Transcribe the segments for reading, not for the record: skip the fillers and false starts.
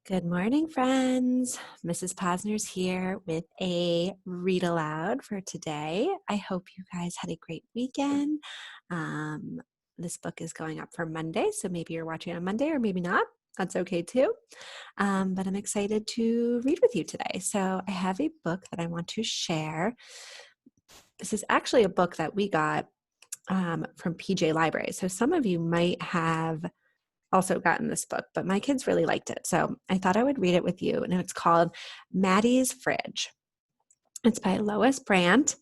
Good morning, friends. Mrs. Posner's here with a read aloud for today. I hope you guys had a great weekend. This book is going up for Monday, so maybe you're watching on Monday or maybe not. That's okay too. But I'm excited to read with you today. So I have a book that I want to share. This is actually a book that we got from PJ Library. So some of you might have also gotten this book, but my kids really liked it. So I thought I would read it with you. And it's called Maddi's Fridge. It's by Lois Brandt,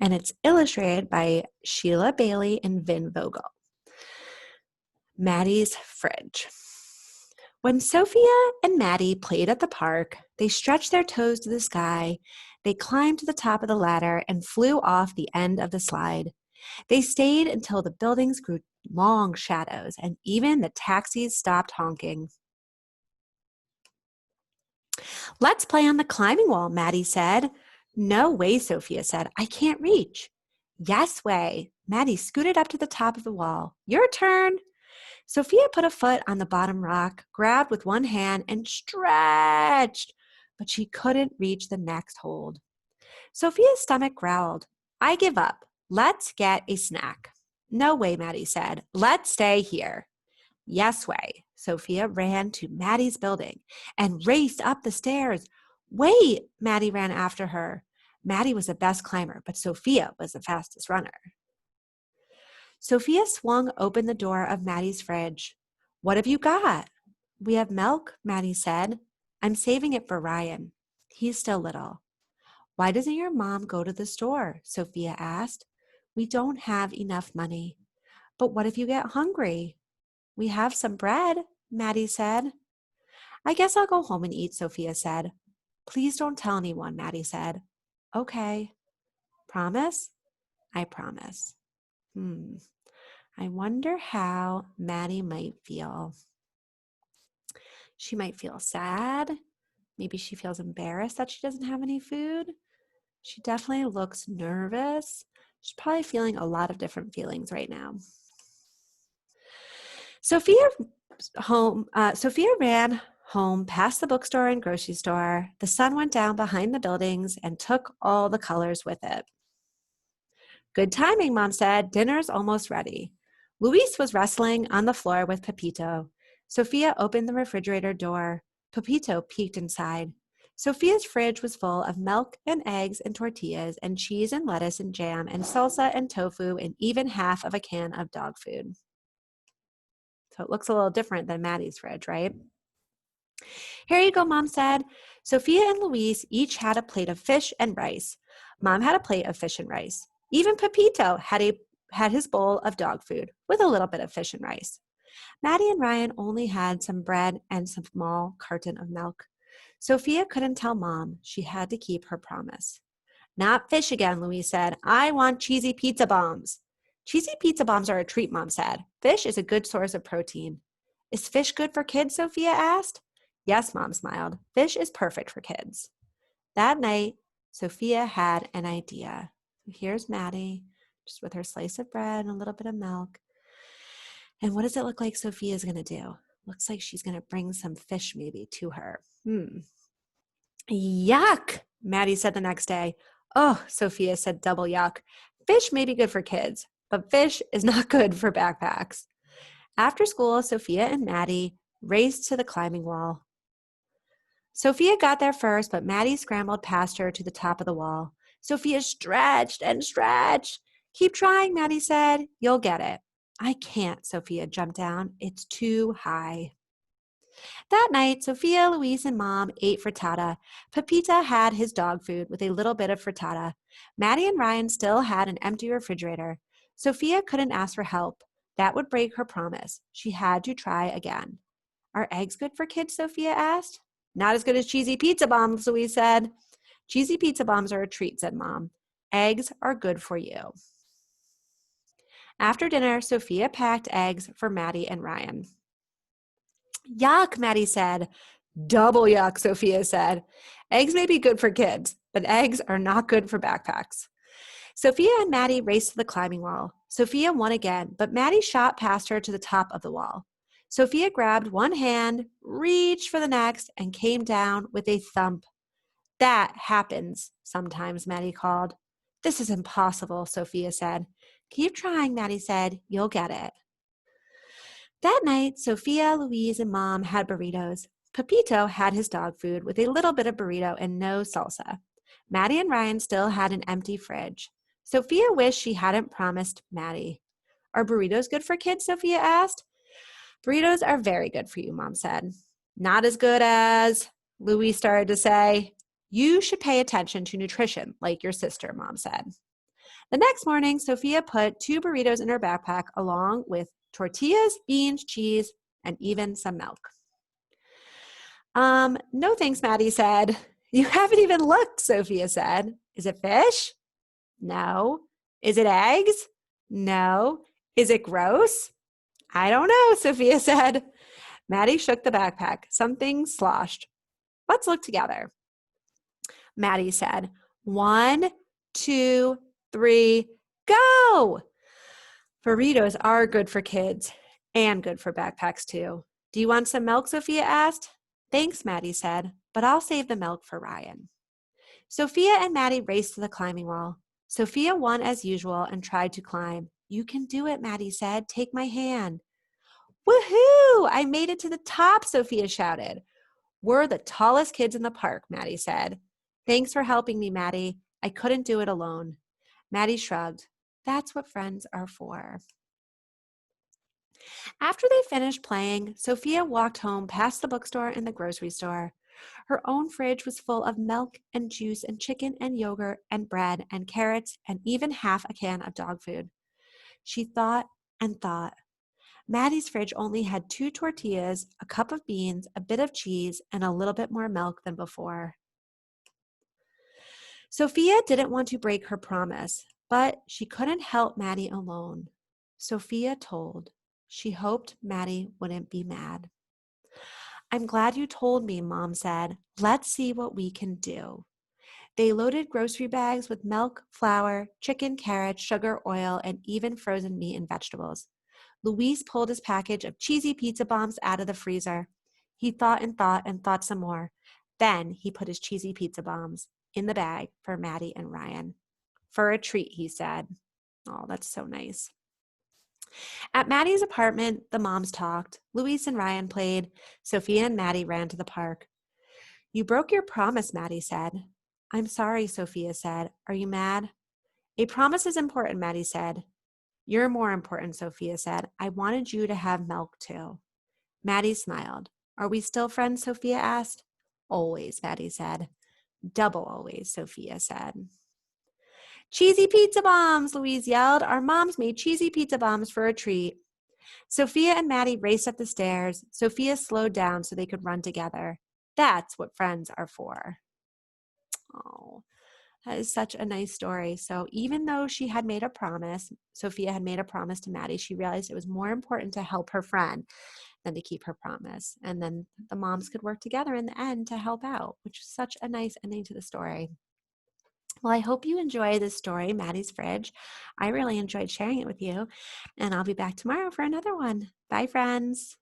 and it's illustrated by Sheila Bailey and Vin Vogel. Maddi's Fridge. When Sophia and Maddi played at the park, they stretched their toes to the sky. They climbed to the top of the ladder and flew off the end of the slide. They stayed until the buildings grew long shadows and even the taxis stopped honking. Let's play on the climbing wall, Maddi said. No way, Sophia said. I can't reach. Yes way. Maddi scooted up to the top of the wall. Your turn. Sophia put a foot on the bottom rock, grabbed with one hand, and stretched, but she couldn't reach the next hold. Sophia's stomach growled. I give up. Let's get a snack. No way, Maddi said. Let's stay here. Yes way. Sophia ran to Maddi's building and raced up the stairs. Wait, Maddi ran after her. Maddi was the best climber, but Sophia was the fastest runner. Sophia swung open the door of Maddi's fridge. What have you got? We have milk, Maddi said. I'm saving it for Ryan. He's still little. Why doesn't your mom go to the store? Sophia asked. We don't have enough money. But what if you get hungry? We have some bread, Maddi said. I guess I'll go home and eat, Sophia said. Please don't tell anyone, Maddi said. Okay. Promise? I promise. I wonder how Maddi might feel. She might feel sad. Maybe she feels embarrassed that she doesn't have any food. She definitely looks nervous. She's probably feeling a lot of different feelings right now. Sophia ran home past the bookstore and grocery store. The sun went down behind the buildings and took all the colors with it. Good timing, Mom said. Dinner's almost ready. Luis was wrestling on the floor with Pepito. Sophia opened the refrigerator door. Pepito peeked inside. Sophia's fridge was full of milk and eggs and tortillas and cheese and lettuce and jam and salsa and tofu and even half of a can of dog food. So it looks a little different than Maddi's fridge, right? Here you go, Mom said. Sophia and Luis each had a plate of fish and rice. Mom had a plate of fish and rice. Even Pepito had his bowl of dog food with a little bit of fish and rice. Maddi and Ryan only had some bread and some small carton of milk. Sophia couldn't tell Mom. She had to keep her promise. Not fish again, Luis said. I want cheesy pizza bombs. Cheesy pizza bombs are a treat, Mom said. Fish is a good source of protein. Is fish good for kids, Sophia asked. Yes, Mom smiled. Fish is perfect for kids. That night, Sophia had an idea. Here's Maddi, just with her slice of bread and a little bit of milk. And what does it look like Sophia's going to do? Looks like she's going to bring some fish maybe to her. Yuck, Maddi said the next day. Oh, Sophia said double yuck. Fish may be good for kids, but fish is not good for backpacks. After school, Sophia and Maddi raced to the climbing wall. Sophia got there first, but Maddi scrambled past her to the top of the wall. Sophia stretched and stretched. Keep trying, Maddi said. You'll get it. I can't, Sophia jumped down. It's too high. That night, Sophia, Luis, and Mom ate frittata. Pepita had his dog food with a little bit of frittata. Maddi and Ryan still had an empty refrigerator. Sophia couldn't ask for help. That would break her promise. She had to try again. Are eggs good for kids, Sophia asked. Not as good as cheesy pizza bombs, Luis said. Cheesy pizza bombs are a treat, said Mom. Eggs are good for you. After dinner, Sophia packed eggs for Maddi and Ryan. Yuck, Maddi said. Double yuck, Sophia said. Eggs may be good for kids, but eggs are not good for backpacks. Sophia and Maddi raced to the climbing wall. Sophia won again, but Maddi shot past her to the top of the wall. Sophia grabbed one hand, reached for the next, and came down with a thump. That happens sometimes, Maddi called. This is impossible, Sophia said. Keep trying, Maddi said. You'll get it. That night, Sophia, Louise, and Mom had burritos. Pepito had his dog food with a little bit of burrito and no salsa. Maddi and Ryan still had an empty fridge. Sophia wished she hadn't promised Maddi. Are burritos good for kids? Sophia asked. Burritos are very good for you, Mom said. Not as good as, Louise started to say. You should pay attention to nutrition, like your sister, Mom said. The next morning, Sophia put 2 burritos in her backpack along with tortillas, beans, cheese, and even some milk. No thanks, Maddi said. You haven't even looked, Sophia said. Is it fish? No. Is it eggs? No. Is it gross? I don't know, Sophia said. Maddi shook the backpack. Something sloshed. Let's look together. Maddi said, 1, 2, 3, go! Burritos are good for kids and good for backpacks too. Do you want some milk? Sophia asked. Thanks, Maddi said, but I'll save the milk for Ryan. Sophia and Maddi raced to the climbing wall. Sophia won as usual and tried to climb. You can do it, Maddi said. Take my hand. Woohoo! I made it to the top, Sophia shouted. We're the tallest kids in the park, Maddi said. Thanks for helping me, Maddi. I couldn't do it alone. Maddi shrugged. That's what friends are for. After they finished playing, Sophia walked home past the bookstore and the grocery store. Her own fridge was full of milk and juice and chicken and yogurt and bread and carrots and even half a can of dog food. She thought and thought. Maddi's fridge only had 2 tortillas, a cup of beans, a bit of cheese, and a little bit more milk than before. Sophia didn't want to break her promise, but she couldn't help Maddi alone. Sophia told. She hoped Maddi wouldn't be mad. I'm glad you told me, Mom said. Let's see what we can do. They loaded grocery bags with milk, flour, chicken, carrots, sugar, oil, and even frozen meat and vegetables. Luis pulled his package of cheesy pizza bombs out of the freezer. He thought and thought and thought some more. Then he put his cheesy pizza bombs in the bag for Maddi and Ryan. For a treat, he said. Oh, that's so nice. At Maddi's apartment, the moms talked. Luis and Ryan played. Sophia and Maddi ran to the park. You broke your promise, Maddi said. I'm sorry, Sophia said. Are you mad? A promise is important, Maddi said. You're more important, Sophia said. I wanted you to have milk too. Maddi smiled. Are we still friends, Sophia asked. Always, Maddi said. Double always, Sophia said. Cheesy pizza bombs, Louise yelled. Our moms made cheesy pizza bombs for a treat. Sophia and Maddi raced up the stairs. Sophia slowed down so they could run together. That's what friends are for. Oh, that is such a nice story. So even though she had made a promise, Sophia had made a promise to Maddi, she realized it was more important to help her friend than to keep her promise. And then the moms could work together in the end to help out, which is such a nice ending to the story. Well, I hope you enjoy this story, Maddi's Fridge. I really enjoyed sharing it with you, and I'll be back tomorrow for another one. Bye, friends.